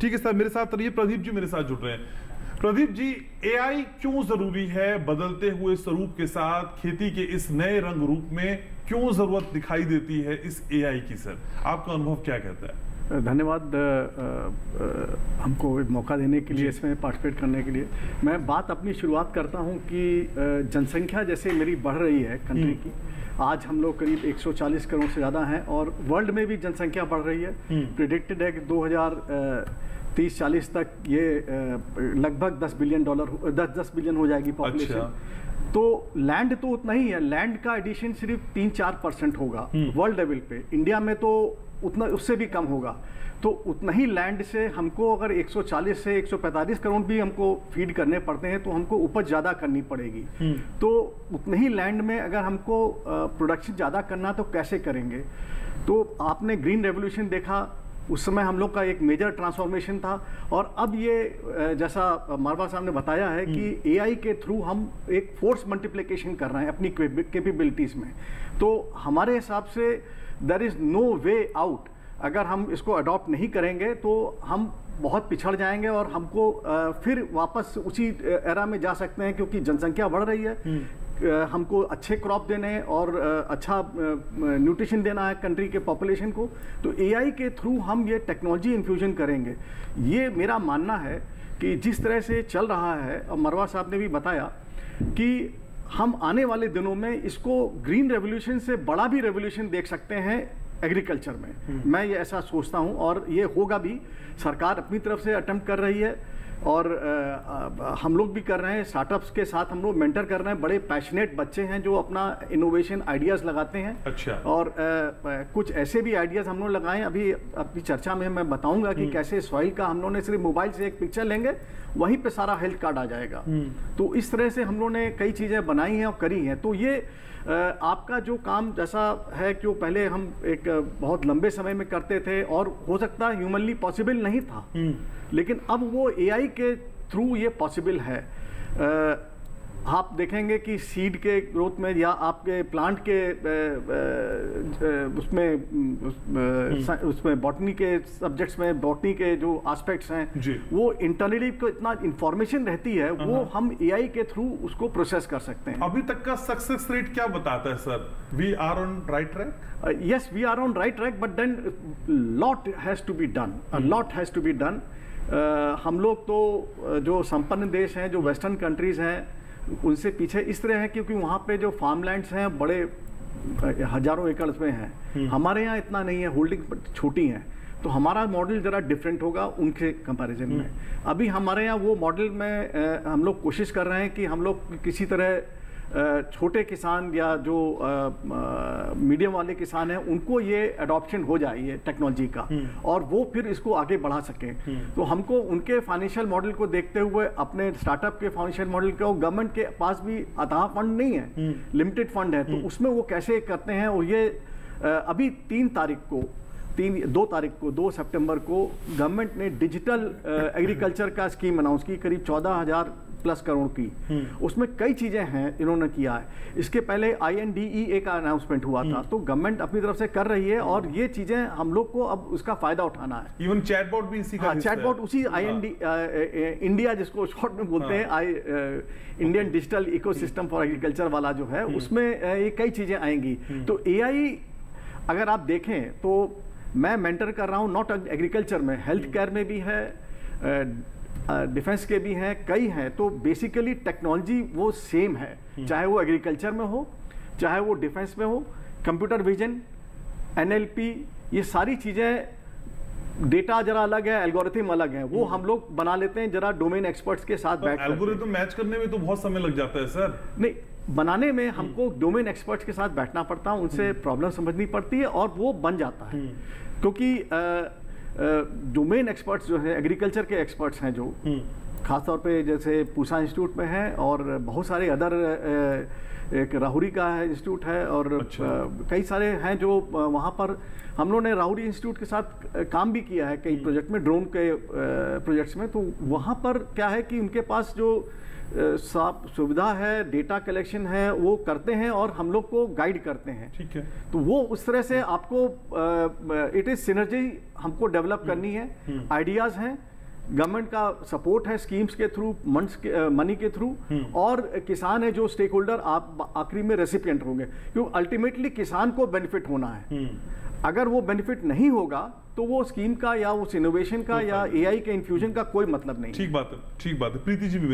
ठीक है सर, मेरे साथ रहिए। प्रदीप जी मेरे साथ जुड़ रहे हैं। प्रदीप जी, एआई क्यों जरूरी है? बदलते हुए स्वरूप के साथ खेती के इस नए रंग रूप में क्यों जरूरत दिखाई देती है इस एआई की? सर, आपका अनुभव क्या कहता है? धन्यवाद हमको एक मौका देने के लिए, इसमें पार्टिसिपेट करने के लिए। मैं बात अपनी शुरुआत करता हूं कि जनसंख्या जैसे मेरी बढ़ रही है कंट्री की, आज हम लोग करीब 140 करोड़ से ज़्यादा हैं और वर्ल्ड में भी जनसंख्या बढ़ रही है। प्रिडिक्टेड है कि 2030-40 तक ये लगभग $10 बिलियन हो जाएगी पॉपुलेशन। अच्छा। तो लैंड तो उतना ही है, लैंड का एडिशन सिर्फ 3-4% होगा वर्ल्ड लेवल पे। इंडिया में तो उतना, उससे भी कम होगा। तो उतना ही लैंड से हमको अगर 140 से 145 करोड़ भी हमको फीड करने पड़ते हैं तो हमको उपज ज़्यादा करनी पड़ेगी। तो उतने ही लैंड में अगर हमको प्रोडक्शन ज़्यादा करना तो कैसे करेंगे? तो आपने ग्रीन रेवोल्यूशन देखा, उस समय हम लोग का एक मेजर ट्रांसफॉर्मेशन था। और अब ये जैसा मारवा साहब ने बताया है कि एआई के थ्रू हम एक फोर्स मल्टीप्लिकेशन कर रहे हैं अपनी कैपेबिलिटीज़ में। तो हमारे हिसाब से there is no way out. अगर हम इसको अडॉप्ट नहीं करेंगे तो हम बहुत पिछड़ जाएंगे और हमको फिर वापस उसी एरा में जा सकते हैं, क्योंकि जनसंख्या बढ़ रही है। हमको अच्छे क्रॉप देने हैं और अच्छा न्यूट्रिशन देना है कंट्री के पॉपुलेशन को। तो एआई के थ्रू हम ये टेक्नोलॉजी इन्फ्यूजन करेंगे। ये मेरा मानना है कि जिस तरह से चल रहा है, और मरवा साहब ने भी बताया कि हम आने वाले दिनों में इसको ग्रीन रेवोल्यूशन से बड़ा भी रेवोल्यूशन देख सकते हैं एग्रीकल्चर में। मैं ये ऐसा सोचता हूँ और ये होगा भी। सरकार अपनी तरफ से अटेम्प्ट कर रही है और हम लोग भी कर रहे हैं। स्टार्टअप्स के साथ हम लोग मेंटर कर रहे हैं। बड़े पैशनेट बच्चे हैं जो अपना इनोवेशन आइडियाज़ लगाते हैं। अच्छा। और कुछ ऐसे भी आइडियाज़ हम लोग लगाए। अभी अपनी चर्चा में मैं बताऊंगा कि कैसे सॉइल का हम लोग ने सिर्फ मोबाइल से एक पिक्चर लेंगे, वहीं पे सारा हेल्थ कार्ड आ जाएगा। तो इस तरह से हम लोग ने कई चीज़ें बनाई हैं और करी हैं। तो ये आपका जो काम जैसा है कि वो पहले हम एक बहुत लंबे समय में करते थे और हो सकता है ह्यूमनली पॉसिबल नहीं था, लेकिन अब वो एआई के थ्रू ये पॉसिबल है। आप देखेंगे कि सीड के ग्रोथ में या आपके प्लांट के उसमें बॉटनी के सब्जेक्ट्स में, बॉटनी के जो एस्पेक्ट्स हैं, वो इंटरनली को इतना इंफॉर्मेशन रहती है, वो हम एआई के थ्रू उसको प्रोसेस कर सकते हैं। अभी तक का सक्सेस रेट क्या बताता है sir? We are on right track? Yes, we are on right track, but then lot has to be done, lot has to be done. हम लोग तो जो संपन्न देश हैं, जो वेस्टर्न कंट्रीज हैं, उनसे पीछे इस तरह है क्योंकि वहाँ पे जो फार्मलैंड्स हैं बड़े हजारों एकड़ में हैं। हमारे यहाँ इतना नहीं है, होल्डिंग छोटी हैं। तो हमारा मॉडल ज़रा डिफरेंट होगा उनके कंपैरिजन में। अभी हमारे यहाँ वो मॉडल में हम लोग कोशिश कर रहे हैं कि हम लोग किसी तरह छोटे किसान या जो मीडियम वाले किसान हैं उनको ये अडॉप्शन हो जाए ये टेक्नोलॉजी का, और वो फिर इसको आगे बढ़ा सकें। तो हमको उनके फाइनेंशियल मॉडल को देखते हुए अपने स्टार्टअप के फाइनेंशियल मॉडल को, गवर्नमेंट के पास भी अथाह फंड नहीं है, लिमिटेड फंड है, तो उसमें वो कैसे करते हैं। और ये अभी 2 सितंबर को गवर्नमेंट ने डिजिटल एग्रीकल्चर का स्कीम अनाउंस की, करीब 14,000 प्लस करोड़ की। उसमें कई चीजें हैं इन्होंने किया है। इसके पहले INDEA का अनाउंसमेंट हुआ था। तो गवर्नमेंट अपनी तरफ से कर रही है और ये चीजें हम लोग को अब उसका फायदा उठाना है। इवन चैटबॉट भी इसी का चैटबॉट उसी इंडिया जिसको शॉर्ट में बोलते हैं, Indian digital ecosystem for agriculture वाला जो है, उसमें ये कई चीजें आएंगी। तो AI अगर आप देखें तो मैं मेंटर कर रहा हूँ, नॉट एग्रीकल्चर में, हेल्थ केयर में भी है, डिफेंस के भी हैं, कई हैं। तो बेसिकली टेक्नोलॉजी वो सेम है, चाहे वो एग्रीकल्चर में हो, चाहे वो डिफेंस में हो। कंप्यूटर विजन, NLP, ये सारी चीज़ें, डेटा जरा अलग है, एल्गोरिथम अलग है, वो हम लोग बना लेते हैं जरा डोमेन एक्सपर्ट्स के साथ बैठ कर। एल्गोरिथम मैच करने में तो बहुत समय लग जाता है सर। नहीं, बनाने में हमको डोमेन एक्सपर्ट्स के साथ बैठना पड़ता है, उनसे प्रॉब्लम समझनी पड़ती है और वो बन जाता है। क्योंकि डोमेन एक्सपर्ट्स जो है, एग्रीकल्चर के एक्सपर्ट्स हैं जो खासतौर पे जैसे पूसा इंस्टीट्यूट में है और बहुत सारे अदर, एक राहुरी का है इंस्टीट्यूट है और कई सारे हैं जो वहाँ पर हम लोगों ने राहुरी इंस्टीट्यूट के साथ काम भी किया है कई प्रोजेक्ट में, ड्रोन के प्रोजेक्ट्स में। तो वहाँ पर क्या है कि उनके पास जो सुविधा है, डेटा कलेक्शन है, वो करते हैं और हम लोग को गाइड करते हैं। ठीक है। तो वो उस तरह से आपको इट इज सिनर्जी हमको डेवलप करनी है। आइडियाज़ हैं गवर्नमेंट का सपोर्ट है स्कीम्स के थ्रू, मनी के थ्रू, और किसान है जो स्टेक होल्डर आप आखिरी में रेसिपिएंट होंगे, क्योंकि अल्टीमेटली किसान को बेनिफिट होना है। अगर वो बेनिफिट नहीं होगा तो वो स्कीम का या उस इनोवेशन का या एआई के इन्फ्यूजन का कोई मतलब नहीं। ठीक बात है, ठीक बात है। प्रीति जी भी